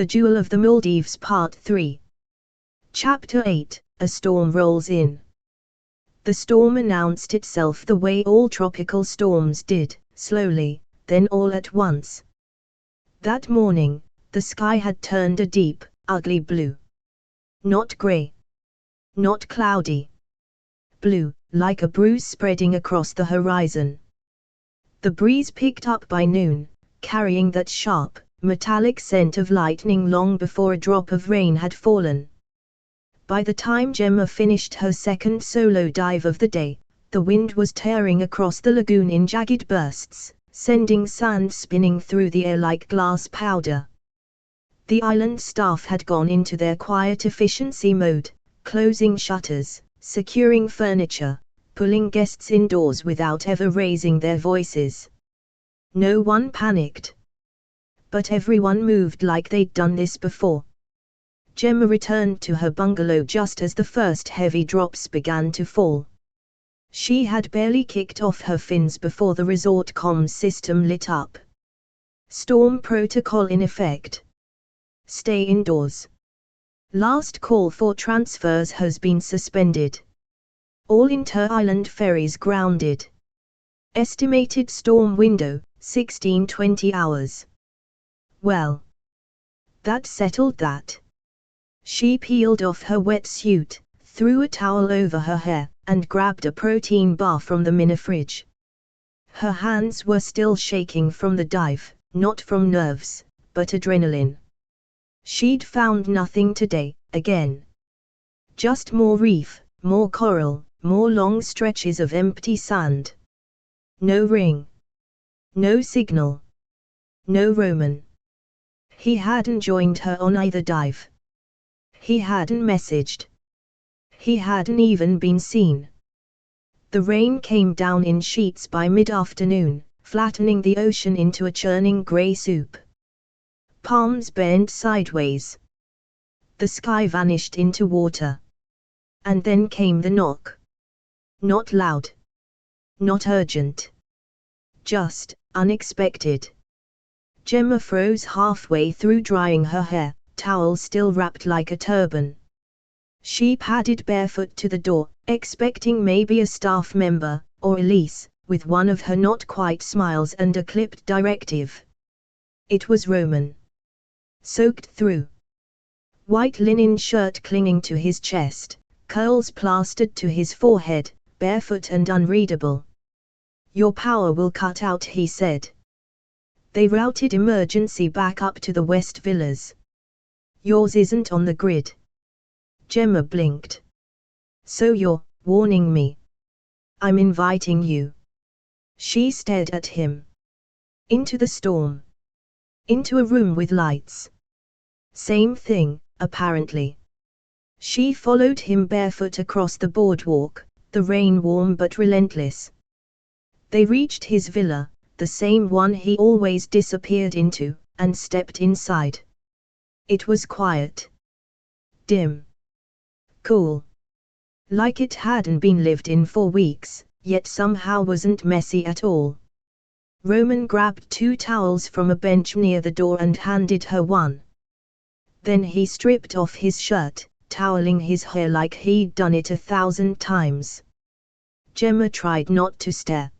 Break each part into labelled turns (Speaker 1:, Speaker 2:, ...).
Speaker 1: The Jewel of the Maldives Part 3. Chapter 8, A Storm Rolls In. The storm announced itself the way all tropical storms did, slowly, then all at once. That morning, the sky had turned a deep, ugly blue. Not grey. Not cloudy. Blue, like a bruise spreading across the horizon. The breeze picked up by noon, carrying that sharp, metallic scent of lightning long before a drop of rain had fallen. By the time Gemma finished her second solo dive of the day, the wind was tearing across the lagoon in jagged bursts, sending sand spinning through the air like glass powder. The island staff had gone into their quiet efficiency mode, closing shutters, securing furniture, pulling guests indoors without ever raising their voices. No one panicked. But everyone moved like they'd done this before. Gemma returned to her bungalow just as the first heavy drops began to fall. She had barely kicked off her fins before the resort comms system lit up. Storm protocol in effect. Stay indoors. Last call for transfers has been suspended. All inter-island ferries grounded. Estimated storm window, 16-20 hours. Well, that settled that. She peeled off her wetsuit, threw a towel over her hair, and grabbed a protein bar from the mini-fridge. Her hands were still shaking from the dive, not from nerves, but adrenaline. She'd found nothing today, again. Just more reef, more coral, more long stretches of empty sand. No ring. No signal. No Roman. He hadn't joined her on either dive. He hadn't messaged. He hadn't even been seen. The rain came down in sheets by mid-afternoon, flattening the ocean into a churning grey soup. Palms bent sideways. The sky vanished into water. And then came the knock. Not loud. Not urgent. Just, unexpected. Gemma froze halfway through drying her hair, towel still wrapped like a turban. She padded barefoot to the door, expecting maybe a staff member, or Elise, with one of her not-quite smiles and a clipped directive. It was Roman. Soaked through. White linen shirt clinging to his chest, curls plastered to his forehead, barefoot and unreadable. "Your power will cut out," he said. They routed emergency backup to the West Villas. "Yours isn't on the grid." Gemma blinked. "So you're warning me?" "I'm inviting you." She stared at him. Into the storm. Into a room with lights. Same thing, apparently. She followed him barefoot across the boardwalk, the rain warm but relentless. They reached his villa, the same one he always disappeared into, and stepped inside. It was quiet. Dim. Cool. Like it hadn't been lived in for weeks, yet somehow wasn't messy at all. Roman grabbed 2 towels from a bench near the door and handed her one. Then he stripped off his shirt, toweling his hair like he'd done it 1,000 times. Gemma tried not to stare.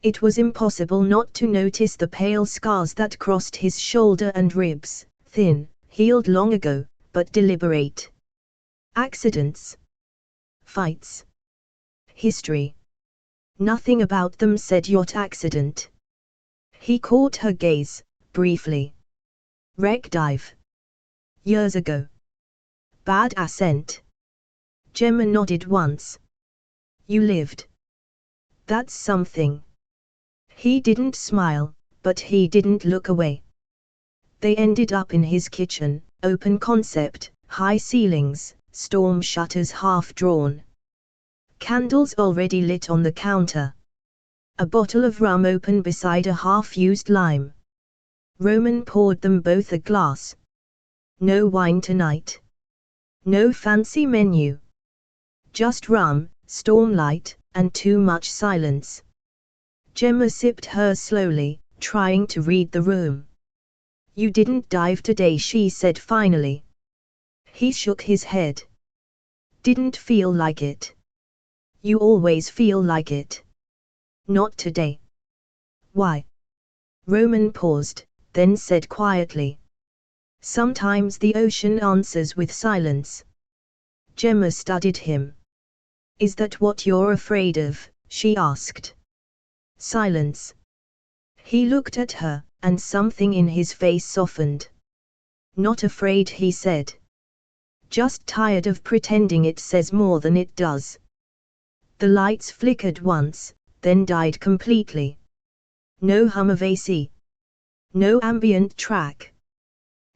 Speaker 1: It was impossible not to notice the pale scars that crossed his shoulder and ribs, thin, healed long ago, but deliberate. Accidents. Fights. History. Nothing about them said yacht accident. He caught her gaze, briefly. Wreck dive. Years ago. Bad ascent. Gemma nodded once. You lived. That's something. He didn't smile, but he didn't look away. They ended up in his kitchen, open concept, high ceilings, storm shutters half drawn. Candles already lit on the counter. A bottle of rum open beside a half-used lime. Roman poured them both a glass. No wine tonight. No fancy menu. Just rum, stormlight, and too much silence. Gemma sipped hers slowly, trying to read the room. You didn't dive today, she said finally. He shook his head. Didn't feel like it. You always feel like it. Not today. Why? Roman paused, then said quietly. Sometimes the ocean answers with silence. Gemma studied him. Is that what you're afraid of? She asked. Silence. He looked at her, and something in his face softened. Not afraid, he said. Just tired of pretending it says more than it does. The lights flickered once, then died completely. No hum of AC. No ambient track.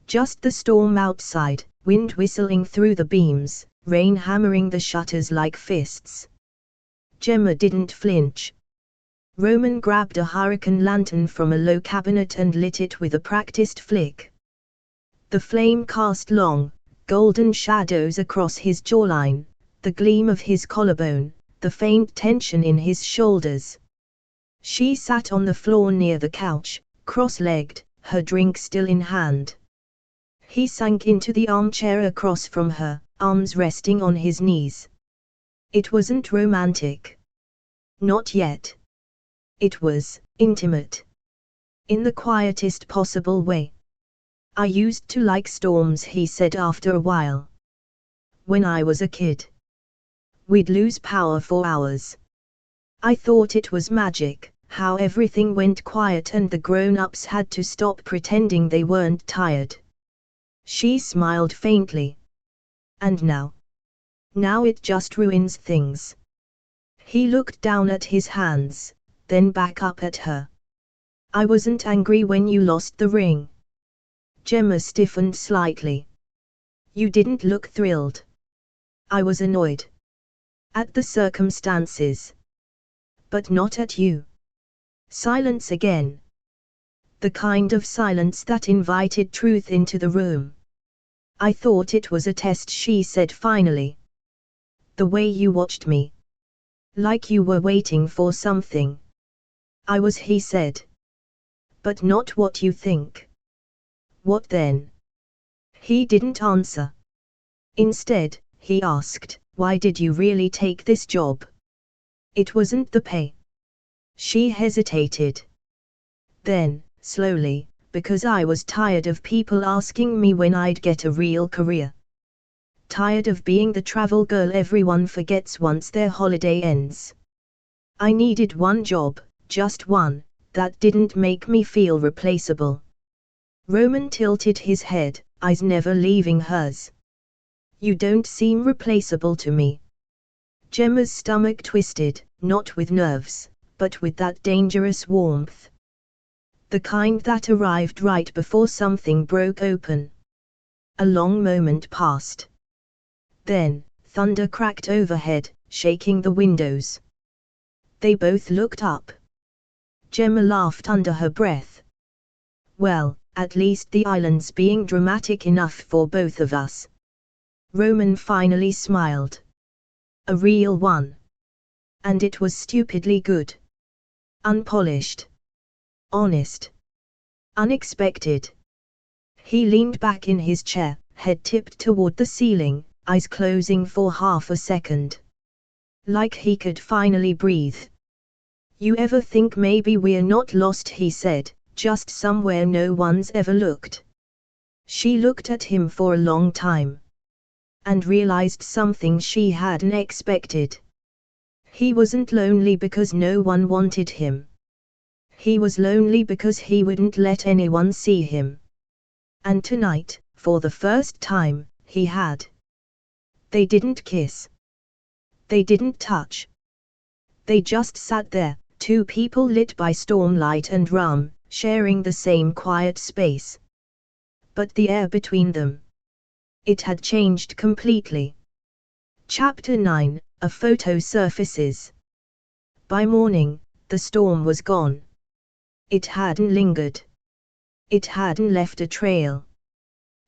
Speaker 1: Just the storm outside, wind whistling through the beams, rain hammering the shutters like fists. Gemma didn't flinch. Roman grabbed a hurricane lantern from a low cabinet and lit it with a practiced flick. The flame cast long, golden shadows across his jawline, the gleam of his collarbone, the faint tension in his shoulders. She sat on the floor near the couch, cross-legged, her drink still in hand. He sank into the armchair across from her, arms resting on his knees. It wasn't romantic. Not yet. It was intimate. In the quietest possible way. I used to like storms, he said after a while. When I was a kid. We'd lose power for hours. I thought it was magic, how everything went quiet and the grown-ups had to stop pretending they weren't tired. She smiled faintly. And now? Now it just ruins things. He looked down at his hands, then back up at her. I wasn't angry when you lost the ring. Gemma stiffened slightly. You didn't look thrilled. I was annoyed. At the circumstances. But not at you. Silence again. The kind of silence that invited truth into the room. I thought it was a test, she said finally. The way you watched me. Like you were waiting for something. I was, he said. But not what you think. What then? He didn't answer. Instead, he asked, why did you really take this job? It wasn't the pay. She hesitated. Then, slowly, because I was tired of people asking me when I'd get a real career. Tired of being the travel girl everyone forgets once their holiday ends. I needed one job, just one, that didn't make me feel replaceable. Roman tilted his head, eyes never leaving hers. You don't seem replaceable to me. Gemma's stomach twisted, not with nerves, but with that dangerous warmth. The kind that arrived right before something broke open. A long moment passed. Then, thunder cracked overhead, shaking the windows. They both looked up. Gemma laughed under her breath. Well, at least the island's being dramatic enough for both of us. Roman finally smiled. A real one. And it was stupidly good. Unpolished. Honest. Unexpected. He leaned back in his chair, head tipped toward the ceiling, eyes closing for half a second. Like he could finally breathe. You ever think maybe we're not lost, he said, just somewhere no one's ever looked? She looked at him for a long time. And realized something she hadn't expected. He wasn't lonely because no one wanted him. He was lonely because he wouldn't let anyone see him. And tonight, for the first time, he had. They didn't kiss. They didn't touch. They just sat there, two people lit by stormlight and rum, sharing the same quiet space. But the air between them. It had changed completely. Chapter 9, A Photo Surfaces. By morning, the storm was gone. It hadn't lingered. It hadn't left a trail.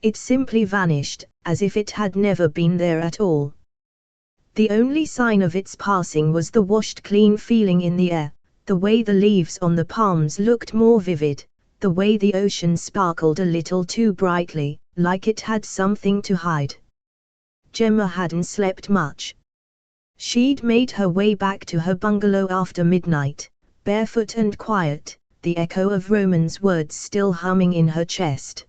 Speaker 1: It simply vanished, as if it had never been there at all. The only sign of its passing was the washed clean feeling in the air, the way the leaves on the palms looked more vivid, the way the ocean sparkled a little too brightly, like it had something to hide. Gemma hadn't slept much. She'd made her way back to her bungalow after midnight, barefoot and quiet, the echo of Roman's words still humming in her chest.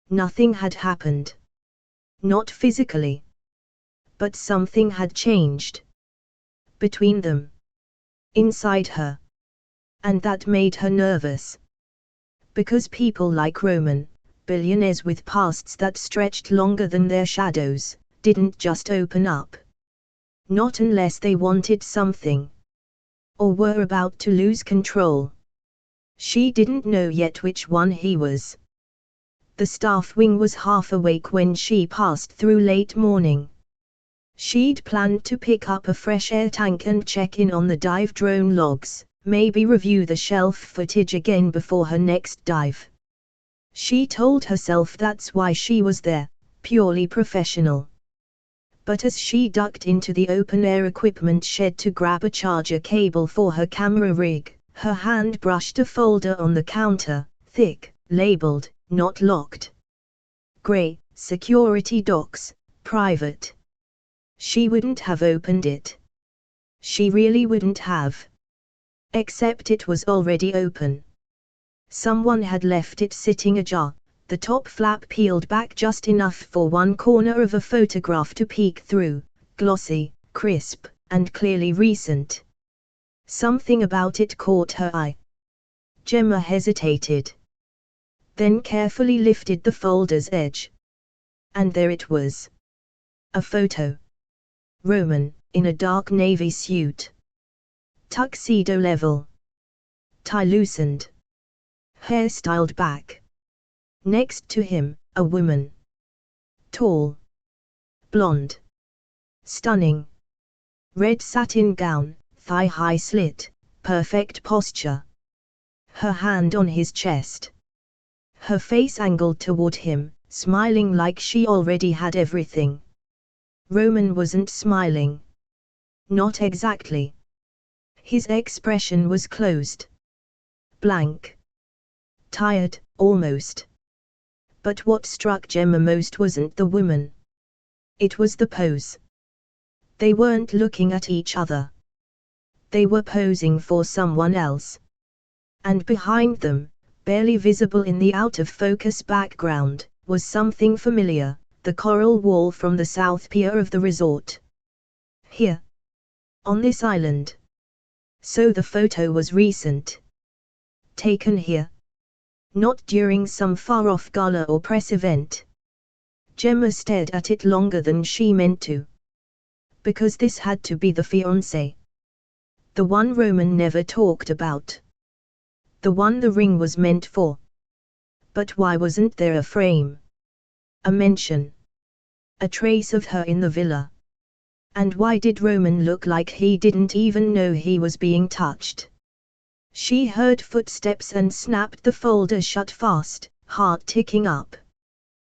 Speaker 1: Nothing had happened. Not physically. But something had changed. Between them. Inside her. And that made her nervous. Because people like Roman, billionaires with pasts that stretched longer than their shadows, didn't just open up. Not unless they wanted something. Or were about to lose control. She didn't know yet which one he was. The staff wing was half awake when she passed through late morning. She'd planned to pick up a fresh air tank and check in on the dive drone logs, maybe review the shelf footage again before her next dive. She told herself that's why she was there, purely professional. But as she ducked into the open-air equipment shed to grab a charger cable for her camera rig, her hand brushed a folder on the counter, thick, labeled, "Not locked." Gray, security docs, private. She wouldn't have opened it. She really wouldn't have. Except it was already open. Someone had left it sitting ajar, the top flap peeled back just enough for one corner of a photograph to peek through, glossy, crisp, and clearly recent. Something about it caught her eye. Gemma hesitated. Then carefully lifted the folder's edge. And there it was. A photo. Roman, in a dark navy suit. Tuxedo level. Tie loosened. Hair styled back. Next to him, a woman. Tall. Blonde. Stunning. Red satin gown, thigh-high slit, perfect posture. Her hand on his chest. Her face angled toward him, smiling like she already had everything. Roman wasn't smiling. Not exactly. His expression was closed. Blank. Tired, almost. But what struck Gemma most wasn't the woman. It was the pose. They weren't looking at each other. They were posing for someone else. And behind them, barely visible in the out-of-focus background, was something familiar, the coral wall from the south pier of the resort. Here. On this island. So the photo was recent. Taken here. Not during some far-off gala or press event. Gemma stared at it longer than she meant to. Because this had to be the fiancé. The one Roman never talked about. The one the ring was meant for. But why wasn't there a frame? A mention. A trace of her in the villa. And why did Roman look like he didn't even know he was being touched? She heard footsteps and snapped the folder shut fast, heart ticking up.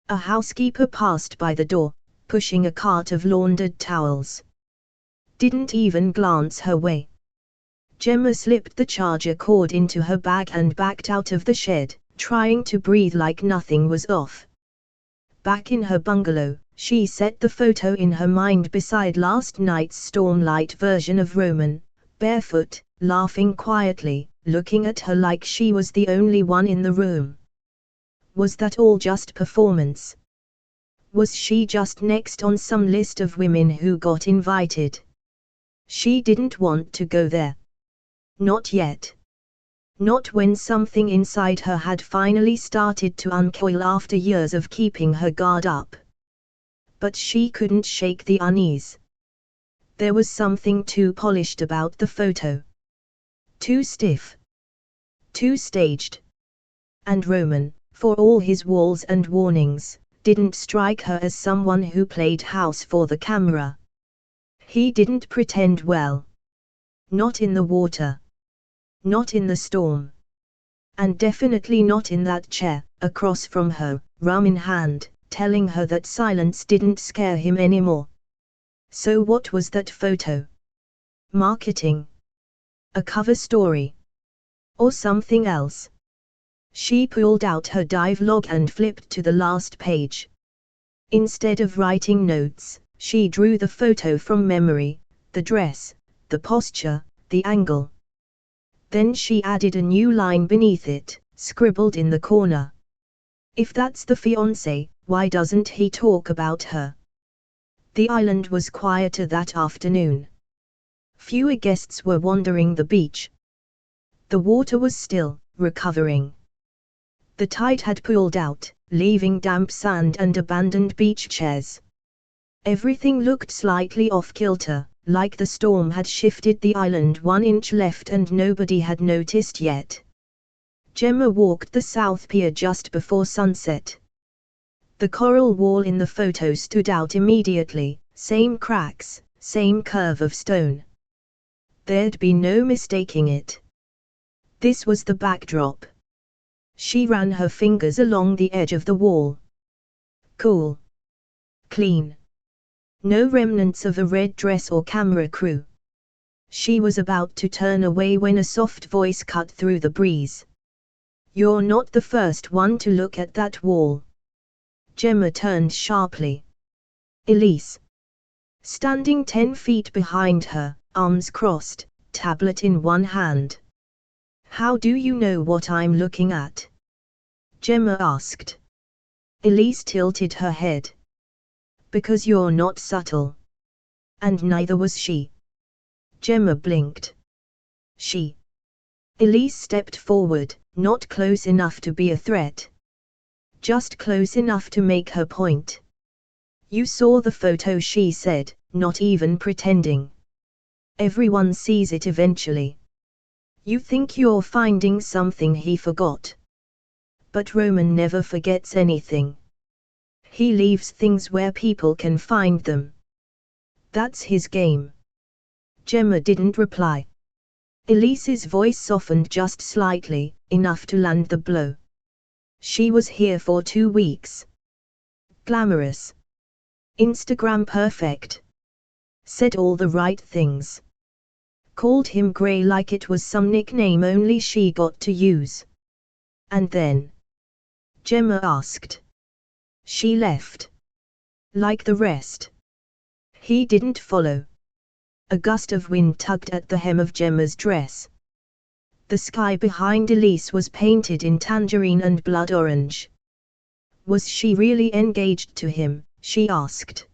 Speaker 1: A housekeeper passed by the door, pushing a cart of laundered towels. Didn't even glance her way. Gemma slipped the charger cord into her bag and backed out of the shed, trying to breathe like nothing was off. Back in her bungalow, she set the photo in her mind beside last night's stormlight version of Roman, barefoot, laughing quietly, looking at her like she was the only one in the room. Was that all just performance? Was she just next on some list of women who got invited? She didn't want to go there. Not yet. Not when something inside her had finally started to uncoil after years of keeping her guard up. But she couldn't shake the unease. There was something too polished about the photo. Too stiff. Too staged. And Roman, for all his walls and warnings, didn't strike her as someone who played house for the camera. He didn't pretend well. Not in the water. Not in the storm. And definitely not in that chair, across from her, rum in hand, telling her that silence didn't scare him anymore. So what was that photo? Marketing? A cover story? Or something else? She pulled out her dive log and flipped to the last page. Instead of writing notes, she drew the photo from memory, the dress, the posture, the angle. Then she added a new line beneath it, scribbled in the corner. If that's the fiancé, why doesn't he talk about her? The island was quieter that afternoon. Fewer guests were wandering the beach. The water was still, recovering. The tide had pulled out, leaving damp sand and abandoned beach chairs. Everything looked slightly off-kilter, like the storm had shifted the island 1 inch left and nobody had noticed yet. Gemma walked the South Pier just before sunset. The coral wall in the photo stood out immediately, same cracks, same curve of stone. There'd be no mistaking it. This was the backdrop. She ran her fingers along the edge of the wall. Cool. Clean. No remnants of a red dress or camera crew. She was about to turn away when a soft voice cut through the breeze. You're not the first one to look at that wall. Gemma turned sharply. Elise. Standing 10 feet behind her, arms crossed, tablet in one hand. How do you know what I'm looking at? Gemma asked. Elise tilted her head. Because you're not subtle. And neither was she. Gemma blinked. She. Elise stepped forward, not close enough to be a threat. Just close enough to make her point. You saw the photo, she said, not even pretending. Everyone sees it eventually. You think you're finding something he forgot. But Roman never forgets anything. He leaves things where people can find them. That's his game. Gemma didn't reply. Elise's voice softened just slightly, enough to land the blow. She was here for 2 weeks. Glamorous. Instagram perfect. Said all the right things. Called him grey like it was some nickname only she got to use. And then? Gemma asked. She left. Like the rest. He didn't follow. A gust of wind tugged at the hem of Gemma's dress. The sky behind Elise was painted in tangerine and blood orange. Was she really engaged to him, she asked.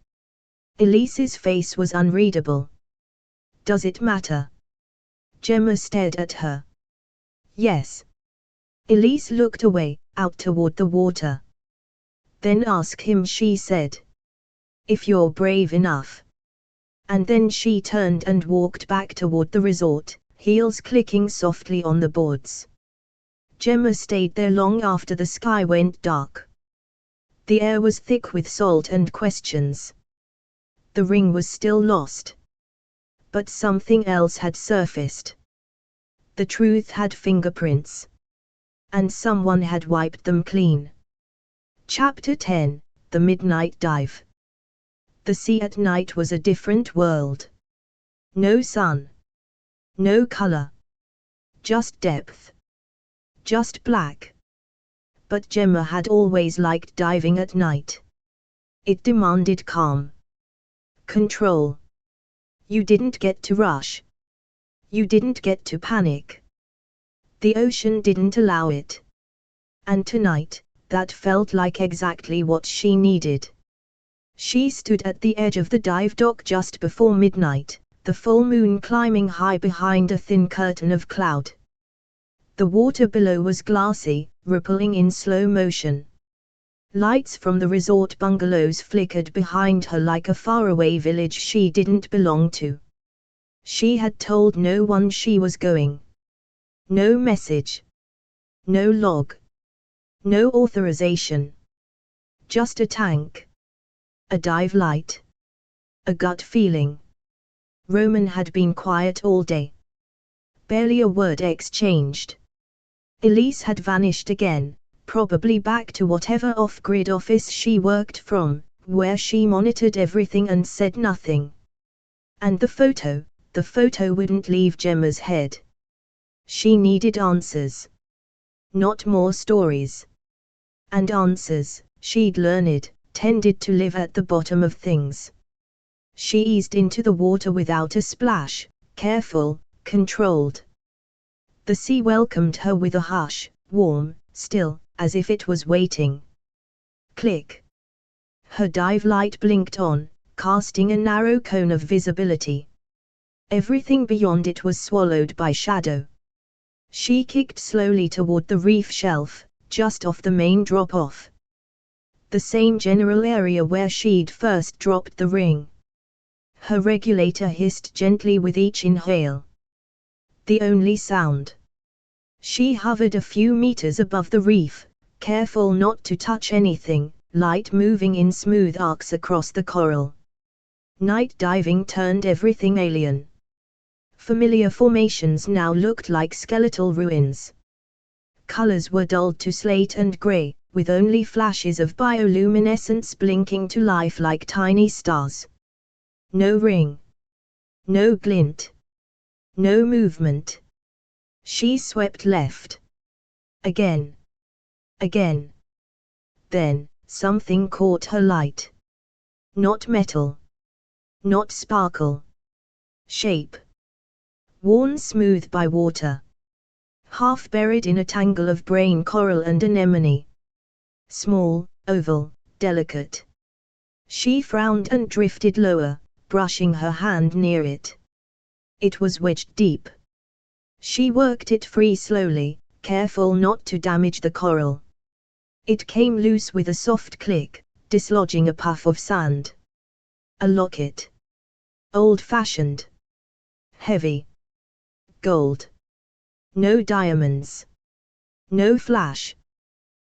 Speaker 1: Elise's face was unreadable. Does it matter? Gemma stared at her. Yes. Elise looked away, out toward the water. Then ask him, she said. If you're brave enough. And then she turned and walked back toward the resort, heels clicking softly on the boards. Gemma stayed there long after the sky went dark. The air was thick with salt and questions. The ring was still lost. But something else had surfaced. The truth had fingerprints. And someone had wiped them clean. Chapter 10, The Midnight Dive. The sea at night was a different world. No sun. No color. Just depth. Just black. But Gemma had always liked diving at night. It demanded calm. Control. You didn't get to rush. You didn't get to panic. The ocean didn't allow it. And tonight, that felt like exactly what she needed. She stood at the edge of the dive dock just before midnight, the full moon climbing high behind a thin curtain of cloud. The water below was glassy, rippling in slow motion. Lights from the resort bungalows flickered behind her like a faraway village she didn't belong to. She had told no one she was going. No message. No log. No authorization. Just a tank. A dive light. A gut feeling. Roman had been quiet all day. Barely a word exchanged. Elise had vanished again, probably back to whatever off-grid office she worked from, where she monitored everything and said nothing. And the photo wouldn't leave Gemma's head. She needed answers. not more stories. And answers, she'd learned, tended to live at the bottom of things. She eased into the water without a splash, careful, controlled. The sea welcomed her with a hush, warm, still, as if it was waiting. Click. Her dive light blinked on, casting a narrow cone of visibility. Everything beyond it was swallowed by shadow. She kicked slowly toward the reef shelf, just off the main drop-off. The same general area where she'd first dropped the ring. Her regulator hissed gently with each inhale. The only sound. She hovered a few meters above the reef, careful not to touch anything, light moving in smooth arcs across the coral. Night diving turned everything alien. Familiar formations now looked like skeletal ruins. Colors were dulled to slate and gray, with only flashes of bioluminescence blinking to life like tiny stars. No ring. No glint. No movement. She swept left. Again. Again. Then, something caught her light. Not metal. Not sparkle. Shape. Worn smooth by water. Half buried in a tangle of brain coral and anemone. Small, oval, delicate. She frowned and drifted lower, brushing her hand near it. It was wedged deep. She worked it free slowly, careful not to damage the coral. It came loose with a soft click, dislodging a puff of sand. A locket. Old-fashioned. Heavy. Gold. No diamonds. No flash.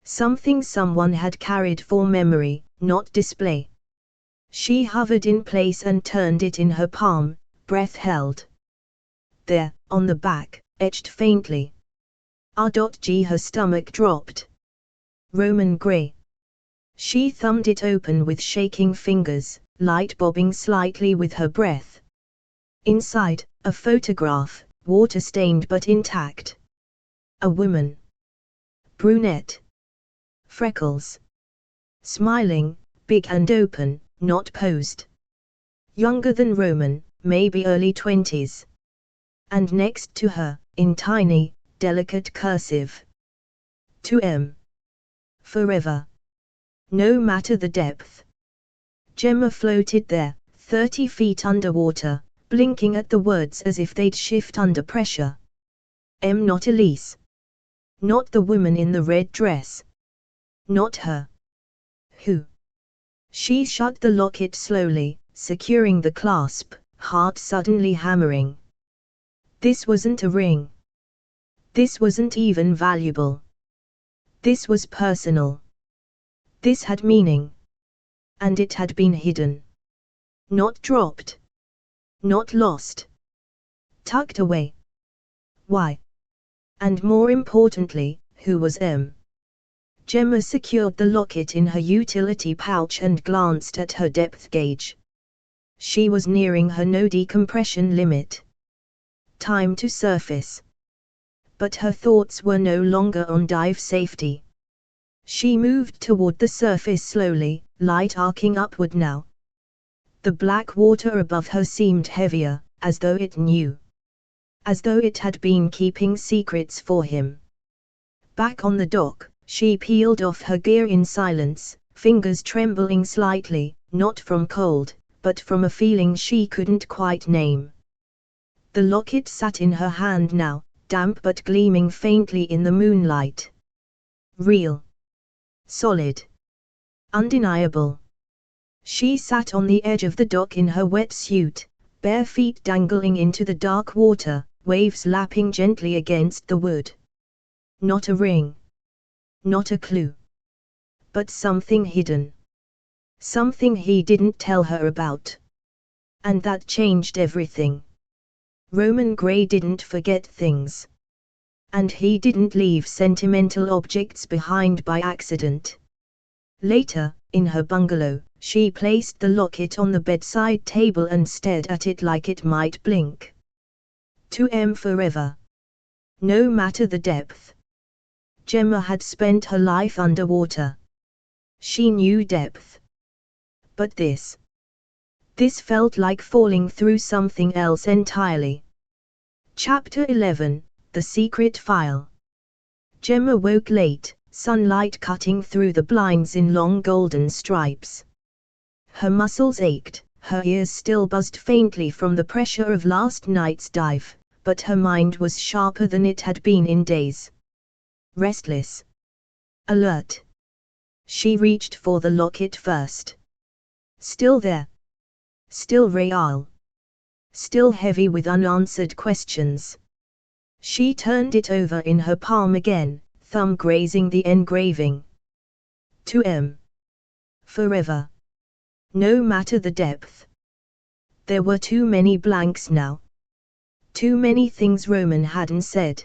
Speaker 1: Something someone had carried for memory, not display. She hovered in place and turned it in her palm, breath held. There, on the back, etched faintly. R.G. Her stomach dropped. Roman grey. She thumbed it open with shaking fingers, light bobbing slightly with her breath. Inside, a photograph, water-stained but intact. A woman. Brunette. Freckles. Smiling, big and open, not posed. Younger than Roman, maybe early 20s. And next to her, in tiny, delicate cursive. To M. Forever. No matter the depth. Gemma floated there, 30 feet underwater, blinking at the words as if they'd shift under pressure. M. Not Elise. Not the woman in the red dress. Not her. Who? She shut the locket slowly, securing the clasp, heart suddenly hammering. This wasn't a ring. This wasn't even valuable. This was personal. This had meaning. And it had been hidden. Not dropped. Not lost. Tucked away. Why? And more importantly, who was M? Gemma secured the locket in her utility pouch and glanced at her depth gauge. She was nearing her no decompression limit. Time to surface. But her thoughts were no longer on dive safety. She moved toward the surface slowly, light arcing upward now. The black water above her seemed heavier, as though it knew. As though it had been keeping secrets for him. Back on the dock, she peeled off her gear in silence, fingers trembling slightly, not from cold, but from a feeling she couldn't quite name. The locket sat in her hand now, damp but gleaming faintly in the moonlight. Real. Solid. Undeniable. She sat on the edge of the dock in her wetsuit, bare feet dangling into the dark water, waves lapping gently against the wood. Not a ring. Not a clue. But something hidden. Something he didn't tell her about. And that changed everything. Roman Gray didn't forget things. And he didn't leave sentimental objects behind by accident. Later, in her bungalow, she placed the locket on the bedside table and stared at it like it might blink. To M forever. No matter the depth. Gemma had spent her life underwater. She knew depth. But this felt like falling through something else entirely. Chapter 11, The Secret File. Gemma woke late, sunlight cutting through the blinds in long golden stripes. Her muscles ached, her ears still buzzed faintly from the pressure of last night's dive, but her mind was sharper than it had been in days. Restless. Alert. She reached for the locket first. Still there. Still real. Still heavy with unanswered questions. She turned it over in her palm again, thumb grazing the engraving. To M. Forever. No matter the depth. There were too many blanks now. Too many things Roman hadn't said.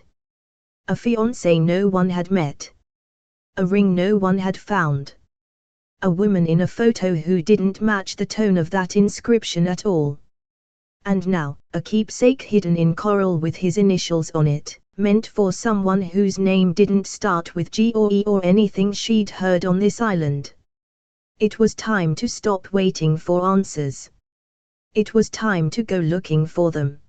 Speaker 1: A fiancé no one had met. A ring no one had found. A woman in a photo who didn't match the tone of that inscription at all. And now, a keepsake hidden in coral with his initials on it, meant for someone whose name didn't start with G or E or anything she'd heard on this island. It was time to stop waiting for answers. It was time to go looking for them.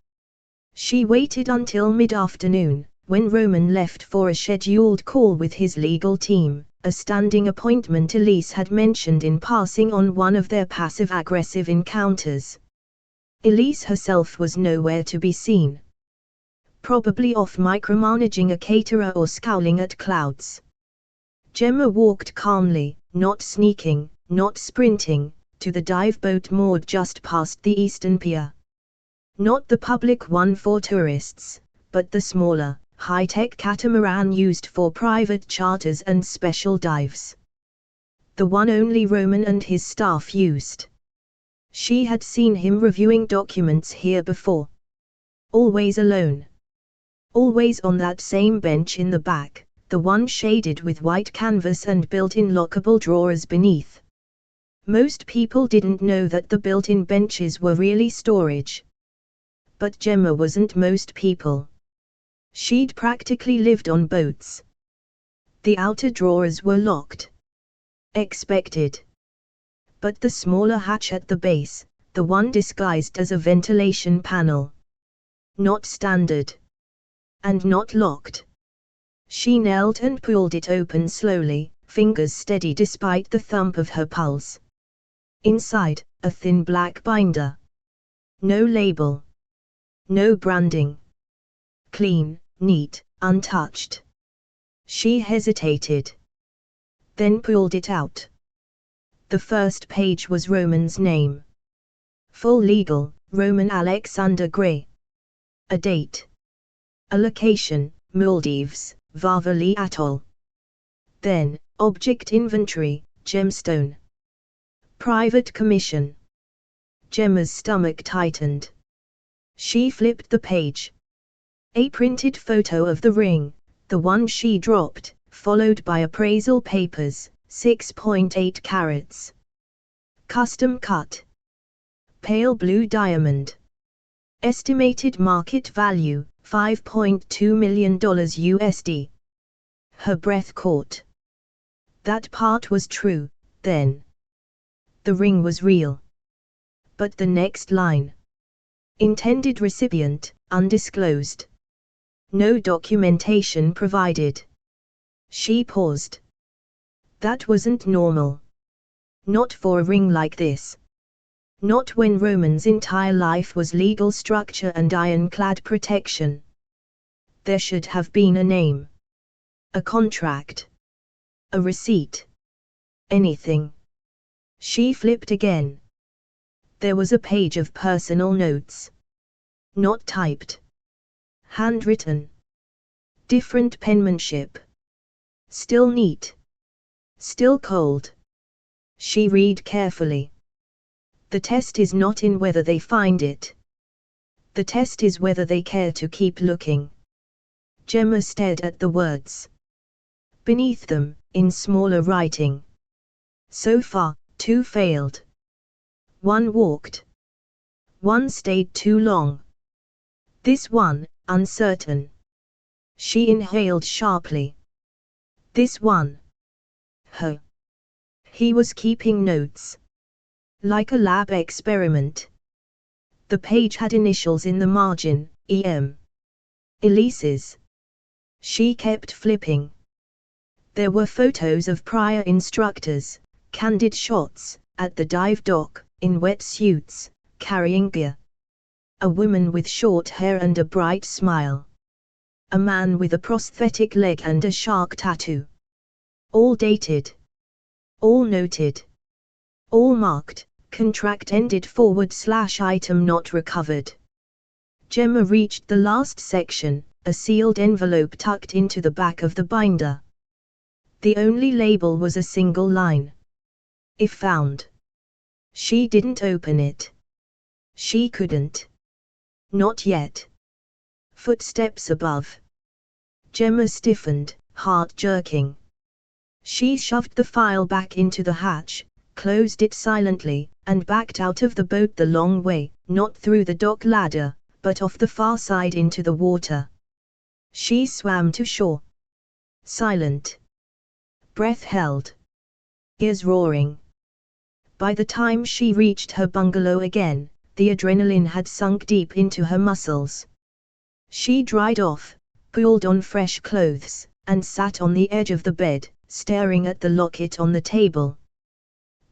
Speaker 1: She waited until mid-afternoon, when Roman left for a scheduled call with his legal team, a standing appointment Elise had mentioned in passing on one of their passive-aggressive encounters. Elise herself was nowhere to be seen. Probably off micromanaging a caterer or scowling at clouds. Gemma walked calmly, not sneaking, not sprinting, to the dive boat moored just past the eastern pier. Not the public one for tourists, but the smaller, high-tech catamaran used for private charters and special dives. The one only Roman and his staff used. She had seen him reviewing documents here before. Always alone. Always on that same bench in the back, the one shaded with white canvas and built-in lockable drawers beneath. Most people didn't know that the built-in benches were really storage. But Gemma wasn't most people. She'd practically lived on boats. The outer drawers were locked. Expected. But the smaller hatch at the base, the one disguised as a ventilation panel. Not standard. And not locked. She knelt and pulled it open slowly, fingers steady despite the thump of her pulse. Inside, a thin black binder. No label. No branding. Clean, neat, untouched. She hesitated. Then pulled it out. The first page was Roman's name. Full legal, Roman Alexander Gray. A date. A location, Maldives, Varvali Atoll. Then, object inventory, gemstone. Private commission. Gemma's stomach tightened. She flipped the page. A printed photo of the ring, the one she dropped, followed by appraisal papers, 6.8 carats. Custom cut. Pale blue diamond. Estimated market value, $5.2 million USD. Her breath caught. That part was true, then. The ring was real. But the next line. Intended recipient, undisclosed. No documentation provided. She paused. That wasn't normal. Not for a ring like this. Not when Roman's entire life was legal structure and ironclad protection. There should have been a name. A contract. A receipt. Anything. She flipped again. There was a page of personal notes. Not typed. Handwritten. Different penmanship. Still neat. Still cold. She read carefully. The test is not in whether they find it. The test is whether they care to keep looking. Gemma stared at the words. Beneath them, in smaller writing. So far, 2 failed. 1 walked. 1 stayed too long. This one, uncertain. She inhaled sharply. This one. Huh. He was keeping notes. Like a lab experiment. The page had initials in the margin, EM. Elise's. She kept flipping. There were photos of prior instructors, candid shots, at the dive dock, in wetsuits, carrying gear. A woman with short hair and a bright smile. A man with a prosthetic leg and a shark tattoo. All dated. All noted. All marked, contract ended /item not recovered. Gemma reached the last section, a sealed envelope tucked into the back of the binder. The only label was a single line. If found. She didn't open it. She couldn't. Not yet. Footsteps above. Gemma stiffened, heart jerking. She shoved the file back into the hatch, closed it silently, and backed out of the boat the long way, not through the dock ladder, but off the far side into the water. She swam to shore. Silent. Breath held. Ears roaring. By the time she reached her bungalow again, the adrenaline had sunk deep into her muscles. She dried off, pulled on fresh clothes, and sat on the edge of the bed, staring at the locket on the table.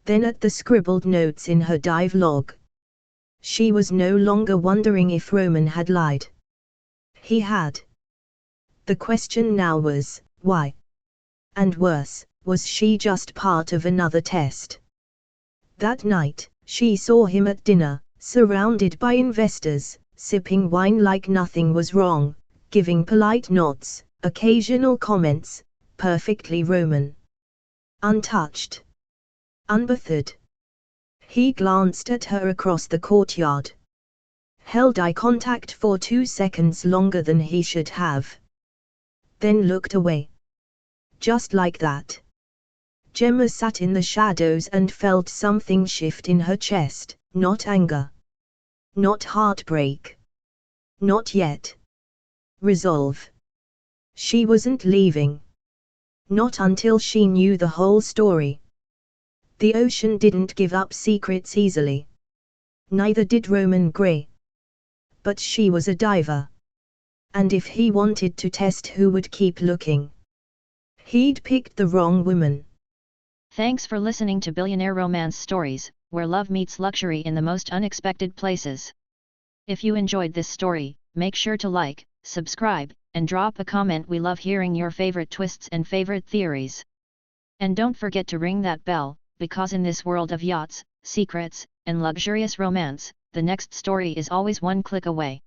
Speaker 1: Then at the scribbled notes in her dive log. She was no longer wondering if Roman had lied. He had. The question now was, why? And worse, was she just part of another test? That night, she saw him at dinner, surrounded by investors, sipping wine like nothing was wrong, giving polite nods, occasional comments, perfectly Roman. Untouched. Unbothered. He glanced at her across the courtyard. Held eye contact for 2 seconds longer than he should have. Then looked away. Just like that. Gemma sat in the shadows and felt something shift in her chest, not anger. Not heartbreak. Not yet. Resolve. She wasn't leaving. Not until she knew the whole story. The ocean didn't give up secrets easily. Neither did Roman Gray. But she was a diver. And if he wanted to test who would keep looking, he'd picked the wrong woman.
Speaker 2: Thanks for listening to Billionaire Romance Stories, where love meets luxury in the most unexpected places. If you enjoyed this story, make sure to like, subscribe, and drop a comment. We love hearing your favorite twists and favorite theories. And don't forget to ring that bell, because in this world of yachts, secrets, and luxurious romance, the next story is always one click away.